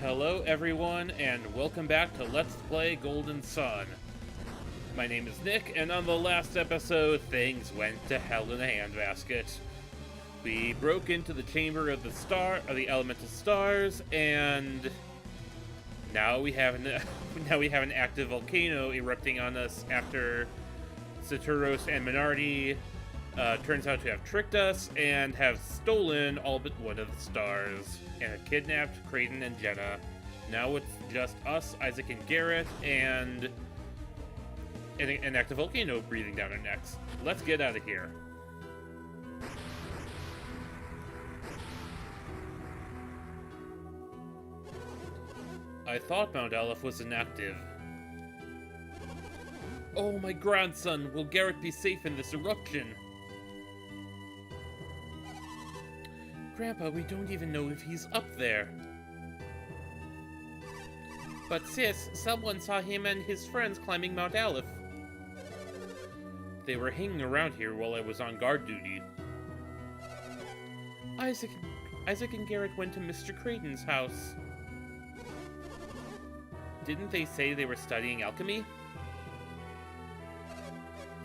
Hello everyone, and welcome back to Let's Play Golden Sun. My name is Nick, and on the last episode, things went to hell in a handbasket. We broke into the chamber of the elemental stars, and now we have an active volcano erupting on us after Saturos and Minardi turns out to have tricked us and have stolen all but one of the stars and have kidnapped Creighton and Jenna. Now it's just us, Isaac, and Garet, and an active volcano breathing down our necks. Let's get out of here. I thought Mount Aleph was inactive. Oh, my grandson! Will Garet be safe in this eruption? Grandpa, we don't even know if he's up there. But sis, someone saw him and his friends climbing Mount Aleph. They were hanging around here while I was on guard duty. Isaac and Garet went to Mr. Creighton's house. Didn't they say they were studying alchemy?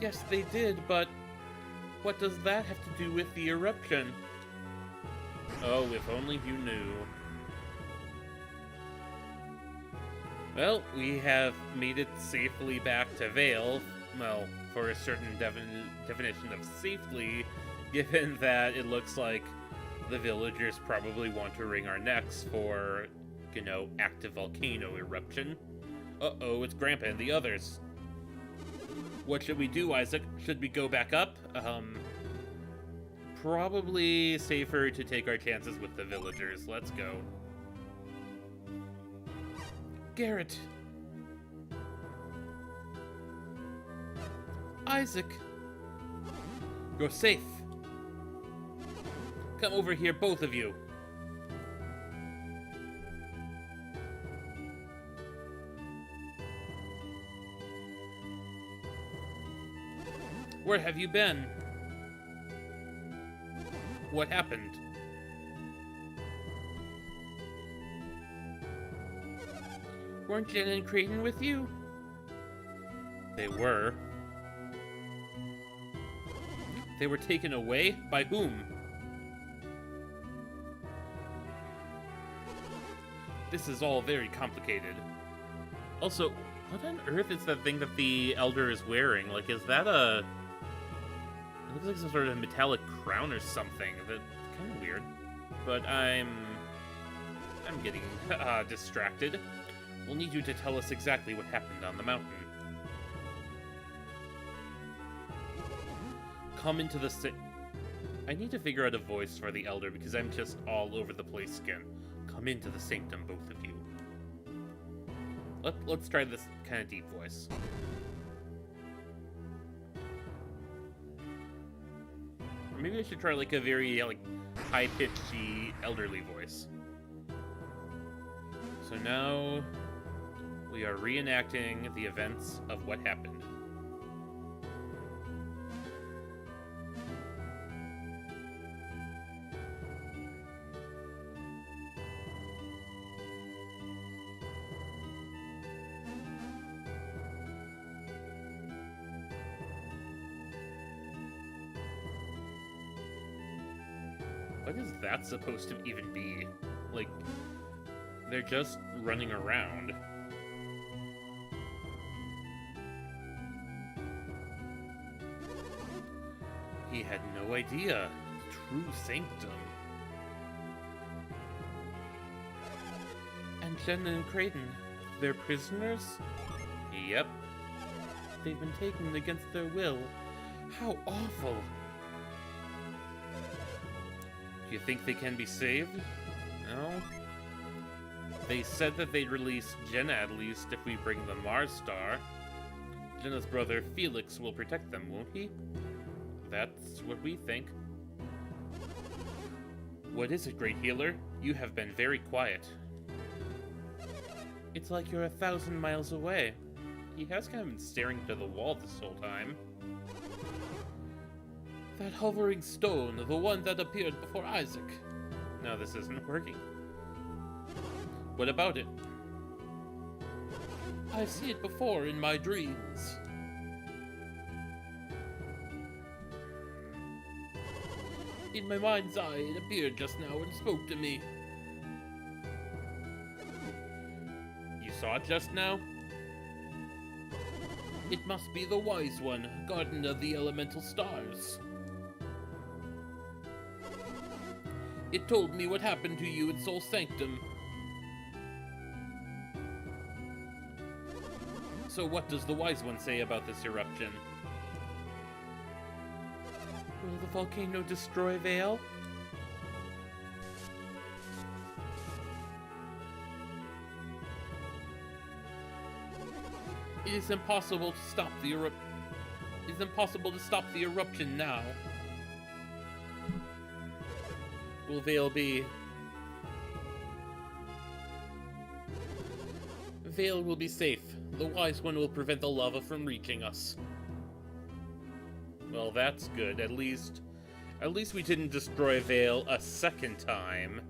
Yes, they did, but what does that have to do with the eruption? Oh, if only you knew. Well, we have made it safely back to Vale. Well, for a certain definition of safely, given that it looks like the villagers probably want to wring our necks for, active volcano eruption. Uh-oh, it's Grandpa and the others. What should we do, Isaac? Should we go back up? Probably safer to take our chances with the villagers. Let's go. Garet! Isaac! You're safe. Come over here, both of you. Where have you been? What happened? Weren't Jen and Creighton with you? They were. They were taken away? By whom? This is all very complicated. Also, what on earth is that thing that the Elder is wearing? Like, is that a... It looks like some sort of metallic crown or something. That's kind of weird. But I'm getting distracted. We'll need you to tell us exactly what happened on the mountain. Come into the I need to figure out a voice for the Elder because I'm just all over the place again. Come into the sanctum, both of you. Let's try this kind of deep voice. Or maybe I should try like a very high-pitched elderly voice. So now we are reenacting the events of what happened. What is that supposed to even be? Like, they're just running around. He had no idea. True sanctum. And Jen and Creighton, they're prisoners? Yep. They've been taken against their will. How awful. Do you think they can be saved? No? They said that they'd release Jenna at least if we bring the Mars Star. Jenna's brother Felix will protect them, won't he? That's what we think. What is it, Great Healer? You have been very quiet. It's like you're 1,000 miles away. He has kind of been staring to the wall this whole time. That hovering stone, the one that appeared before Isaac. No, this isn't working. What about it? I see it before in my dreams. In my mind's eye, it appeared just now and spoke to me. You saw it just now? It must be the Wise One, Garden of the Elemental Stars. It told me what happened to you in Soul Sanctum. So what does the Wise One say about this eruption? Will the volcano destroy Vale? It is impossible to stop the eruption now. Will Vale be? Vale will be safe. The Wise One will prevent the lava from reaching us. Well, that's good. At least we didn't destroy Vale a second time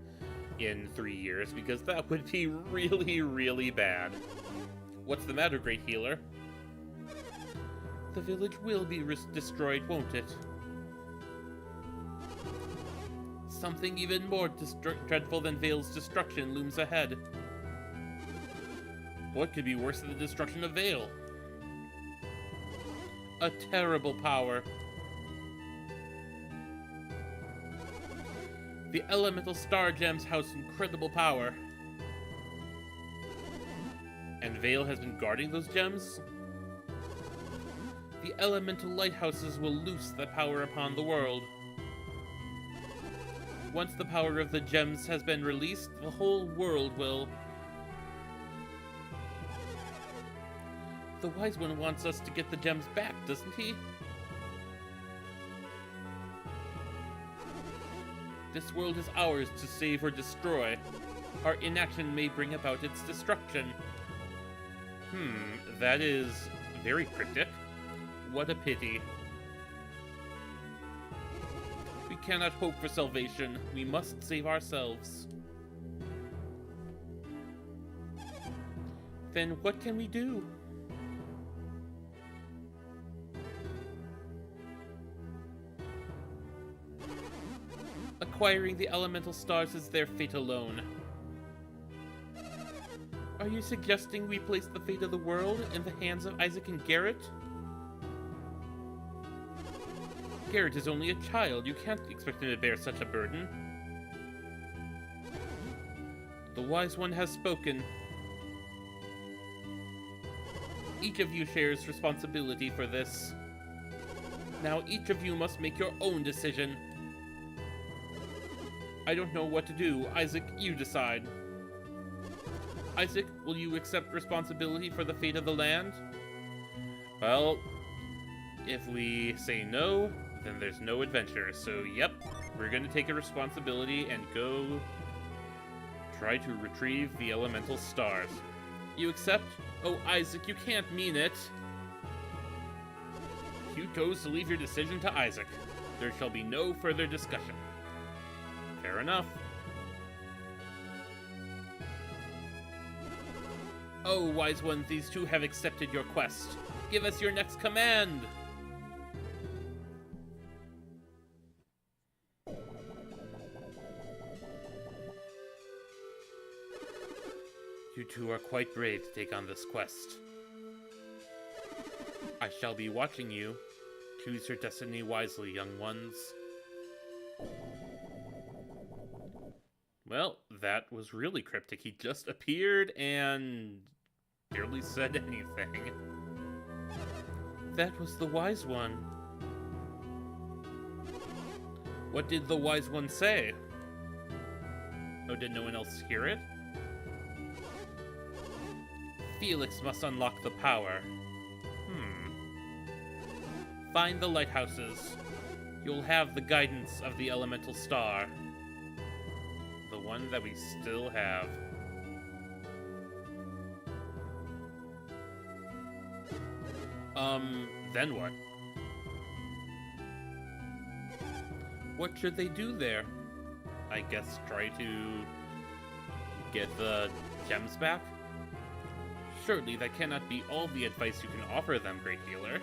in 3 years, because that would be really, really bad. What's the matter, Great Healer? The village will be destroyed, won't it? Something even more dreadful than Vale's destruction looms ahead. What could be worse than the destruction of Vale? A terrible power. The elemental star gems house incredible power. And Vale has been guarding those gems? The elemental lighthouses will loose that power upon the world. Once the power of the gems has been released, the whole world will... The Wise One wants us to get the gems back, doesn't he? This world is ours to save or destroy. Our inaction may bring about its destruction. That is very cryptic. What a pity. We cannot hope for salvation. We must save ourselves. Then what can we do? Acquiring the elemental stars is their fate alone. Are you suggesting we place the fate of the world in the hands of Isaac and Garet? Garet is only a child. You can't expect him to bear such a burden. The Wise One has spoken. Each of you shares responsibility for this. Now each of you must make your own decision. I don't know what to do. Isaac, you decide. Isaac, will you accept responsibility for the fate of the land? Well, if we say no, then there's no adventure. So, yep, we're gonna take a responsibility and go try to retrieve the elemental stars. You accept? Oh, Isaac, you can't mean it. You chose to leave your decision to Isaac. There shall be no further discussion. Fair enough. Oh, Wise One, these two have accepted your quest. Give us your next command! You two are quite brave to take on this quest. I shall be watching you. Choose your destiny wisely, young ones. Well, that was really cryptic. He just appeared and barely said anything. That was the Wise One. What did the Wise One say? Oh, did no one else hear it? Felix must unlock the power. Find the lighthouses. You'll have the guidance of the elemental star. The one that we still have. Then what? What should they do there? I guess try to Get the gems back? Surely that cannot be all the advice you can offer them, Great Healer.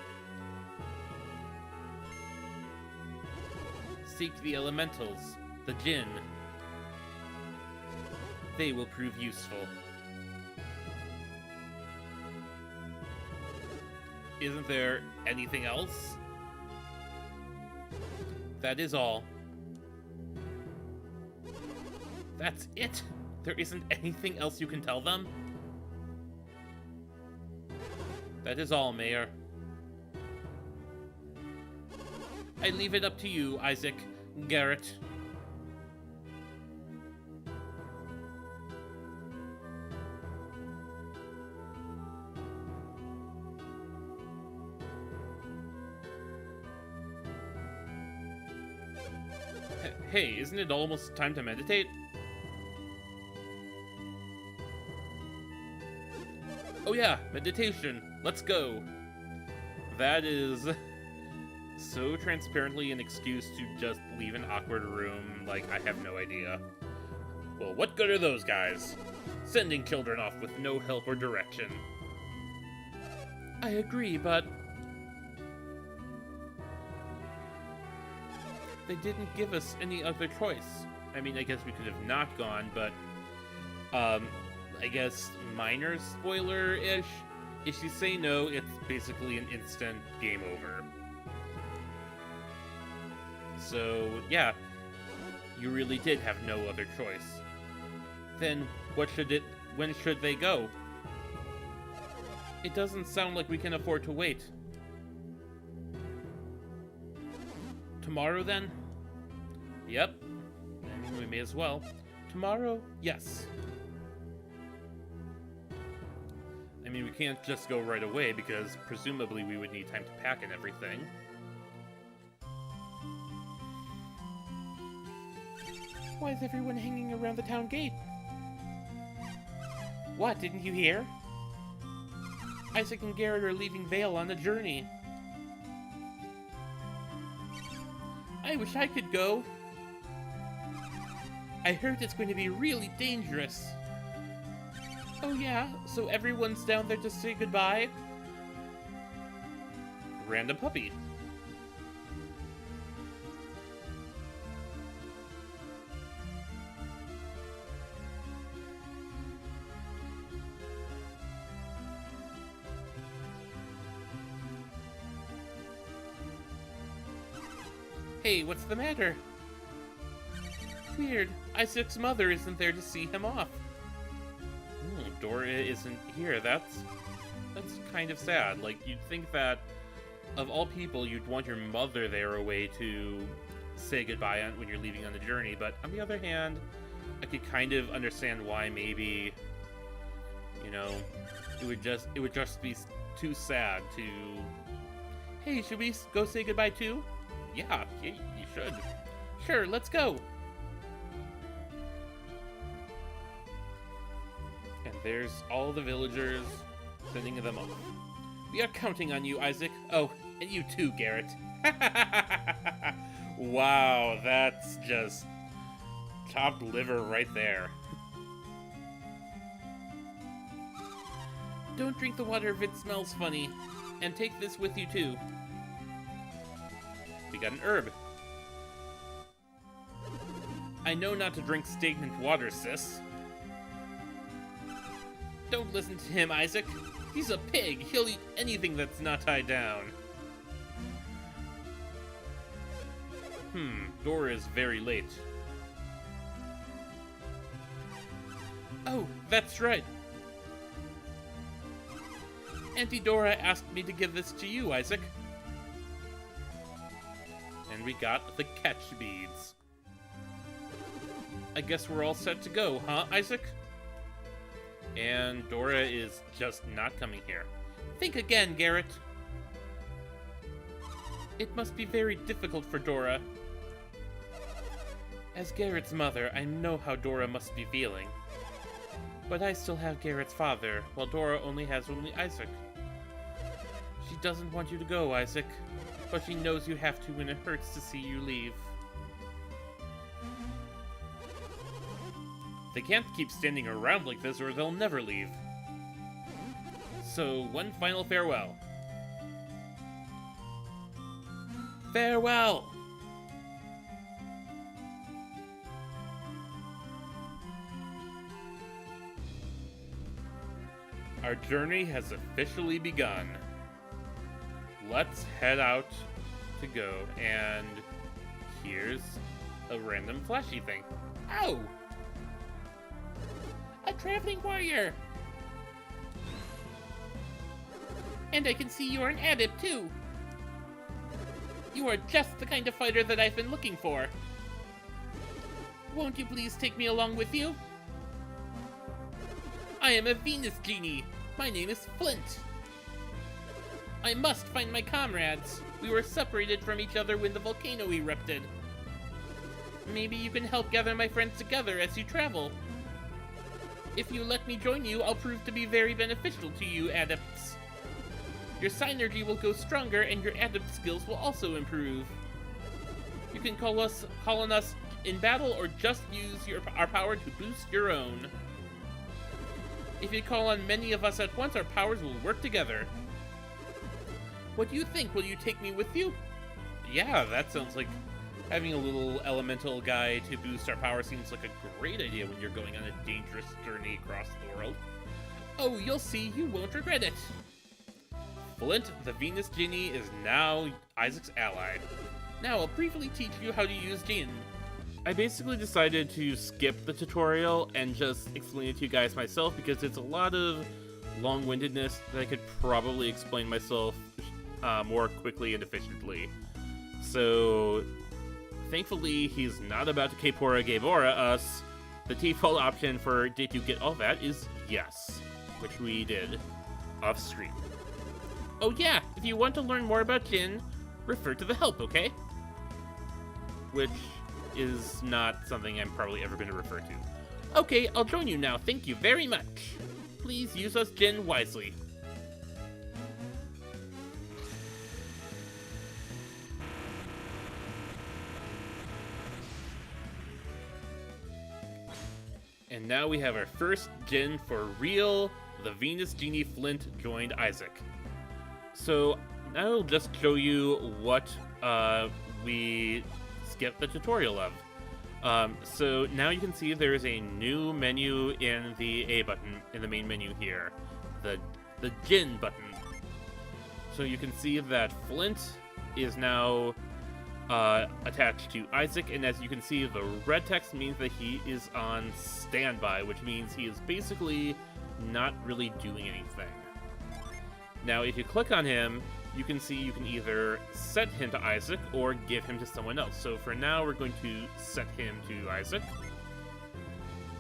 Seek the elementals, the Jinn. They will prove useful. Isn't there anything else? That is all. That's it? There isn't anything else you can tell them? That is all, Mayor. I leave it up to you, Isaac, Garet. Hey, isn't it almost time to meditate? Oh yeah, meditation. Let's go. That is so transparently an excuse to just leave an awkward room, like I have no idea. Well, what good are those guys? Sending children off with no help or direction. I agree, but they didn't give us any other choice. I mean, I guess we could have not gone, but I guess minor spoiler-ish. If you say no, it's basically an instant game over. So, yeah, you really did have no other choice. Then when should they go? It doesn't sound like we can afford to wait. Tomorrow, then? Yep. I mean, we may as well. Tomorrow? Yes. I mean, we can't just go right away, because presumably we would need time to pack and everything. Why is everyone hanging around the town gate? What, didn't you hear? Isaac and Garet are leaving Vale on a journey. I wish I could go. I heard it's going to be really dangerous. Oh yeah, so everyone's down there to say goodbye? Random puppy. Hey, what's the matter? Weird. Isaac's mother isn't there to see him off. Dora isn't here. That's kind of sad. Like, you'd think that of all people, you'd want your mother there a way to say goodbye when you're leaving on the journey. But on the other hand, I could kind of understand why maybe, you know, it would just be too sad to. Hey, should we go say goodbye too? Yeah, you should. Sure, let's go. And there's all the villagers sending them off. We are counting on you, Isaac. Oh, and you too, Garet. Wow, that's just chopped liver right there. Don't drink the water if it smells funny. And take this with you too. We got an herb. I know not to drink stagnant water, sis. Don't listen to him, Isaac. He's a pig. He'll eat anything that's not tied down. Dora is very late. Oh, that's right. Auntie Dora asked me to give this to you, Isaac. And we got the catch beads. I guess we're all set to go, huh, Isaac? And Dora is just not coming here. Think again, Garet. It must be very difficult for Dora. As Garet's mother, I know how Dora must be feeling. But I still have Garet's father, while Dora only has Isaac. She doesn't want you to go, Isaac, but she knows you have to and it hurts to see you leave. They can't keep standing around like this or they'll never leave. So, one final farewell. Farewell! Our journey has officially begun. Let's head out to go, and here's a random flashy thing. Ow! A traveling warrior! And I can see you're an adept, too. You are just the kind of fighter that I've been looking for. Won't you please take me along with you? I am a Venus genie. My name is Flint. I must find my comrades. We were separated from each other when the volcano erupted. Maybe you can help gather my friends together as you travel. If you let me join you, I'll prove to be very beneficial to you, adepts. Your synergy will go stronger and your adept skills will also improve. You can call on us in battle or just use our power to boost your own. If you call on many of us at once, our powers will work together. What do you think? Will you take me with you? Yeah, that sounds like having a little elemental guy to boost our power seems like a great idea when you're going on a dangerous journey across the world. Oh, you'll see, you won't regret it. Flint, the Venus Genie, is now Isaac's ally. Now I'll briefly teach you how to use Jinn. I basically decided to skip the tutorial and just explain it to you guys myself because it's a lot of long-windedness that I could probably explain myself more quickly and efficiently. So, thankfully, he's not about to Kepora Gabora us. The default option for did you get all that is yes, which we did off screen. Oh yeah, if you want to learn more about Jinn, refer to the help, okay? Which is not something I'm probably ever going to refer to. Okay, I'll join you now, thank you very much. Please use us Jinn wisely. And now we have our first Jinn for real. The Venus Genie Flint joined Isaac. So now I'll just show you what we skipped the tutorial of. So now you can see there's a new menu in the A button in the main menu here, the Jinn button. So you can see that Flint is now attached to Isaac, and as you can see, the red text means that he is on standby, which means he is basically not really doing anything. Now, if you click on him, you can see you can either set him to Isaac or give him to someone else. So for now, we're going to set him to Isaac.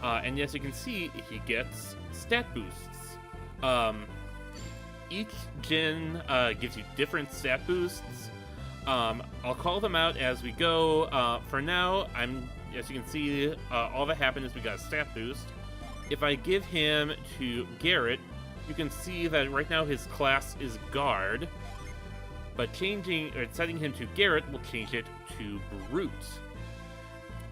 And as you can see, he gets stat boosts. Each Jinn gives you different stat boosts. I'll call them out as we go. For now, as you can see, all that happened is we got a stat boost. If I give him to Garet, you can see that right now his class is Guard, but setting him to Garet will change it to Brute.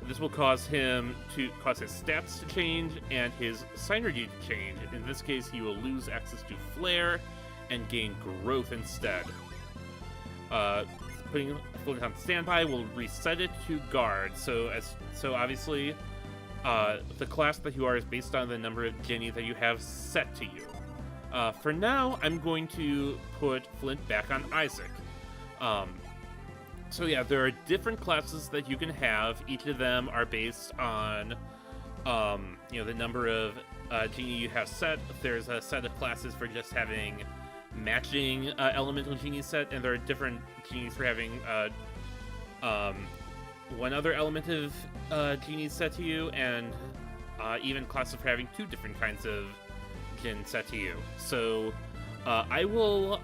This will cause his stats to change and his synergy to change. In this case, he will lose access to Flare and gain Growth instead. Putting Flint on standby will reset it to Guard. So obviously, the class that you are is based on the number of Jenny that you have set to you. For now, I'm going to put Flint back on Isaac. So yeah, there are different classes that you can have. Each of them are based on, the number of genie you have set. There's a set of classes for just having matching elemental genie set, and there are different genies for having one other element of genie set to you, and even classes for having two different kinds of Jinn set to you. So I will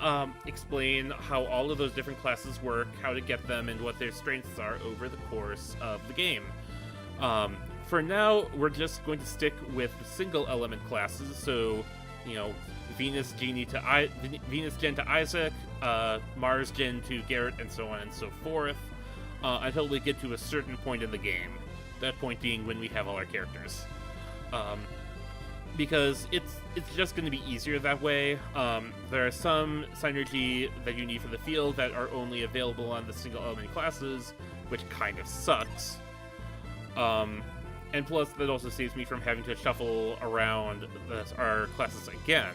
explain how all of those different classes work, how to get them, and what their strengths are over the course of the game. For now, we're just going to stick with the single element classes, so, Venus Jinn to Isaac, Mars Jinn to Garet, and so on and so forth, until we get to a certain point in the game. That point being when we have all our characters. because it's just going to be easier that way. There are some synergy that you need for the field that are only available on the single element classes, which kind of sucks. And plus, that also saves me from having to shuffle around our classes again.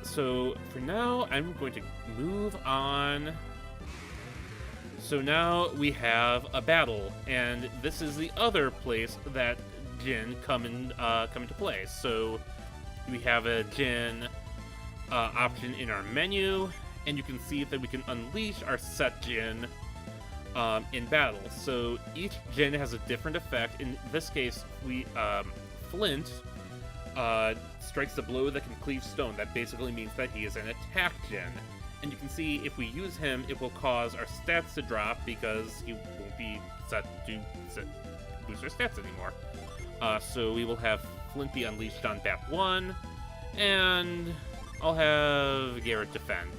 So for now, I'm going to move on. So now we have a battle, and this is the other place that Jin come into play. So we have a Jin option in our menu, and you can see that we can unleash our set Jin in battle. So each Jin has a different effect. In this case, Flint strikes a blow that can cleave stone. That basically means that he is an attack Jin. And you can see if we use him, it will cause our stats to drop because he won't be set to boost our stats anymore. So we will have Flint be unleashed on BAP 1, and I'll have Garet defend.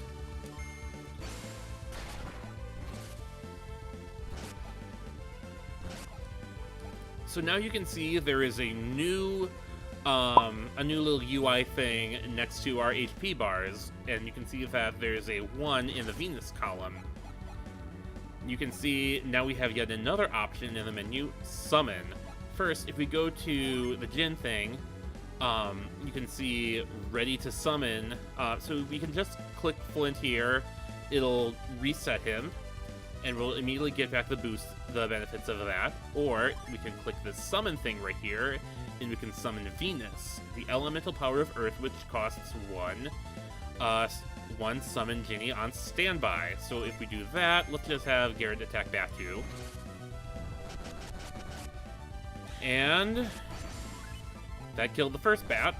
So now you can see there is a new little UI thing next to our HP bars, and you can see that there's a 1 in the Venus column. You can see now we have yet another option in the menu, Summon. First, if we go to the Jin thing, you can see Ready to Summon. So we can just click Flint here, it'll reset him, and we'll immediately get back the benefits of that. Or we can click the Summon thing right here, and we can summon Venus, the elemental power of Earth, which costs 1 summon Ginny on standby. So if we do that, let's just have Garet attack back 2. And that killed the first bat,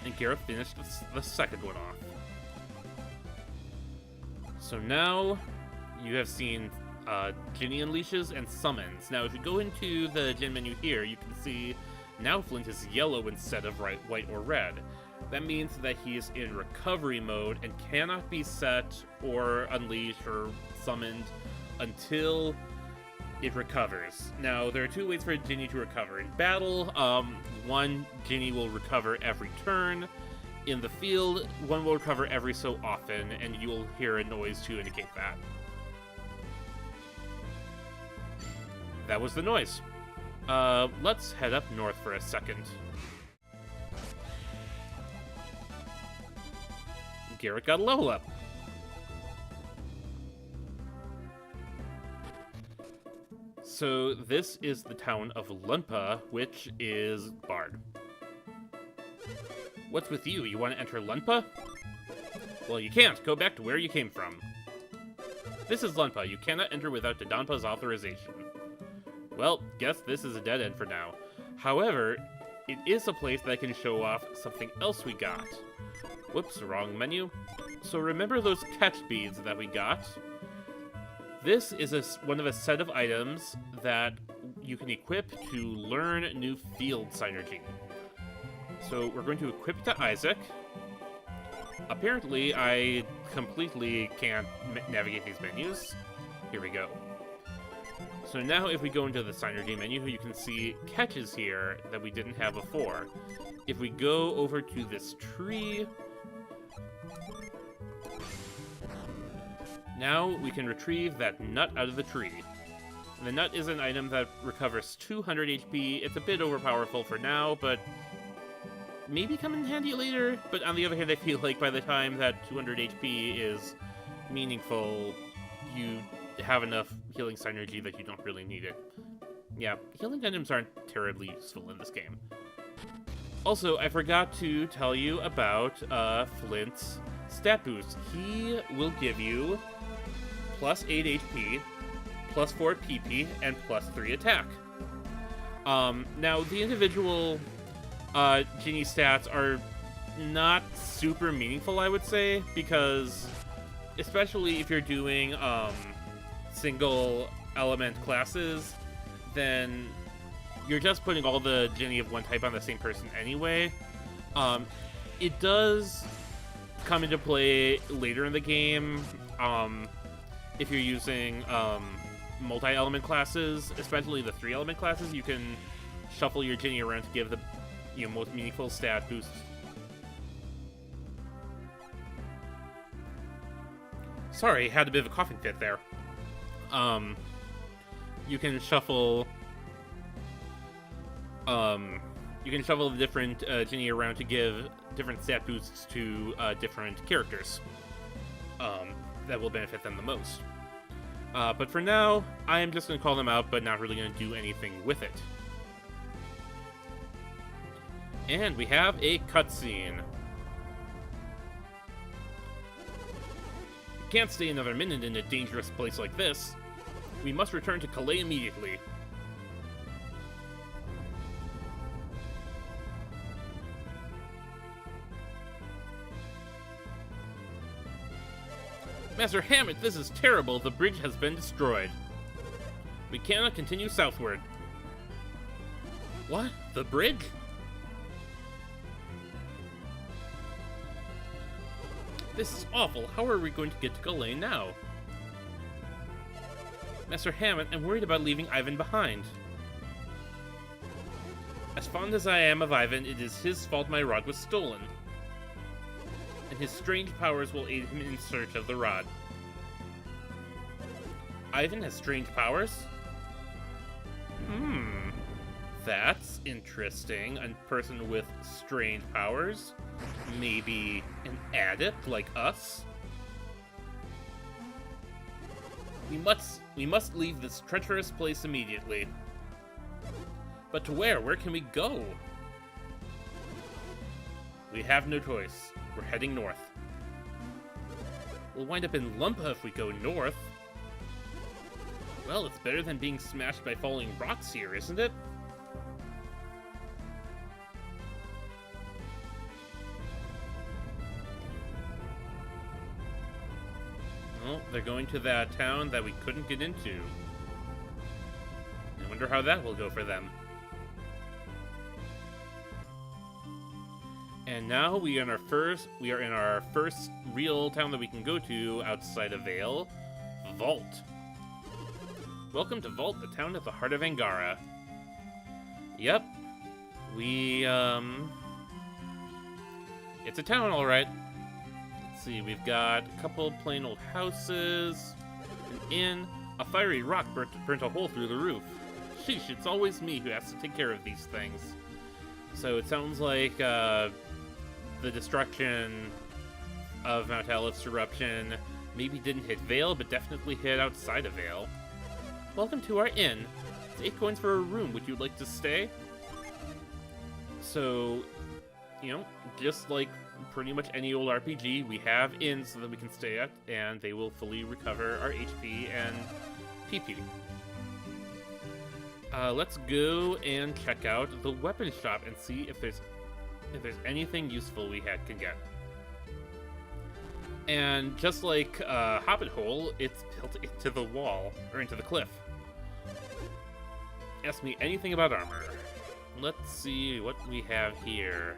and Garet finished the second one off. So now you have seen Ginny unleashes and summons. Now if you go into the Jin menu here, you can see now Flint is yellow instead of white or red. That means that he is in recovery mode and cannot be set or unleashed or summoned until it recovers. Now, there are 2 ways for Ginny to recover. In battle, 1 Ginny will recover every turn. In the field, 1 will recover every so often, and you will hear a noise to indicate that. That was the noise. Let's head up north for a second. Garet got a level up. So this is the town of Lunpa, which is barred. What's with you? You want to enter Lunpa? Well, you can't. Go back to where you came from. This is Lunpa. You cannot enter without Dodonpa's authorization. Well, guess this is a dead end for now. However, it is a place that can show off something else we got. Whoops, wrong menu. So remember those catch beads that we got? This is one of a set of items that you can equip to learn new field synergy. So we're going to equip to Isaac. Apparently, I completely can't navigate these menus. Here we go. So now if we go into the synergy menu, you can see catches here that we didn't have before. If we go over to this tree, now we can retrieve that nut out of the tree. The nut is an item that recovers 200 HP. It's a bit overpowerful for now, but maybe come in handy later. But on the other hand, I feel like by the time that 200 HP is meaningful, you have enough healing synergy that you don't really need it. Yeah, healing items aren't terribly useful in this game. Also, I forgot to tell you about Flint's stat boost. He will give you plus 8 HP, plus 4 PP, and plus 3 attack. Now, the individual Genie stats are not super meaningful, I would say, because especially if you're doing single element classes, then you're just putting all the Genie of one type on the same person anyway. It does come into play later in the game if you're using multi-element classes, especially the 3-element classes. You can shuffle your Ginny around to give the most meaningful stat boosts. Sorry, had a bit of a coughing fit there. You can shuffle. You can shuffle the different Ginny around to give different stat boosts to different characters. That will benefit them the most. But for now, I am just going to call them out, but not really going to do anything with it. And we have a cutscene. We can't stay another minute in a dangerous place like this. We must return to Calais immediately. Master Hammett, this is terrible. The bridge has been destroyed. We cannot continue southward. What? The bridge? This is awful. How are we going to get to Calais now? Master Hammett, I'm worried about leaving Ivan behind. As fond as I am of Ivan, it is his fault my rod was stolen. And his strange powers will aid him in search of the rod. Ivan has strange powers? That's interesting. A person with strange powers? Maybe an adept like us? We must leave this treacherous place immediately. But to where? Where can we go? We have no choice. We're heading north. We'll wind up in Lumpa if we go north. Well, it's better than being smashed by falling rocks here, isn't it? Well, they're going to that town that we couldn't get into. I wonder how that will go for them. And now we are in our first real town that we can go to outside of Vale, Vault. Welcome to Vault, the town at the heart of Angara. Yep. It's a town, alright. Let's see, we've got a couple plain old houses, an inn, a fiery rock burnt a hole through the roof. Sheesh, it's always me who has to take care of these things. So it sounds like, the destruction of Mount Alepht's eruption maybe didn't hit Vale, but definitely hit outside of Vale. Welcome to our inn. It's 8 coins for a room. Would you like to stay? So, just like pretty much any old RPG, we have inns that we can stay at, and they will fully recover our HP and PP. Let's go and check out the weapon shop and see if there's anything useful we can get. And just like Hobbit Hole, it's built into the wall, or into the cliff. Ask me anything about armor. Let's see what we have here.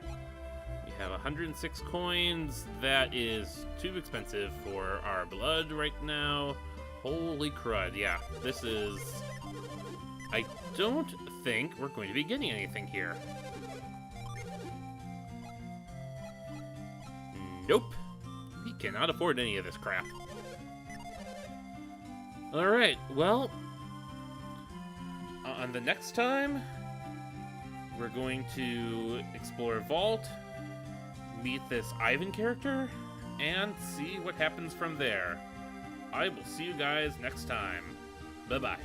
We have 106 coins. That is too expensive for our blood right now. Holy crud, yeah. This is... I don't think we're going to be getting anything here. Nope. We cannot afford any of this crap. Alright, well... on the next time, we're going to explore Vault, meet this Ivan character, and see what happens from there. I will see you guys next time. Bye-bye.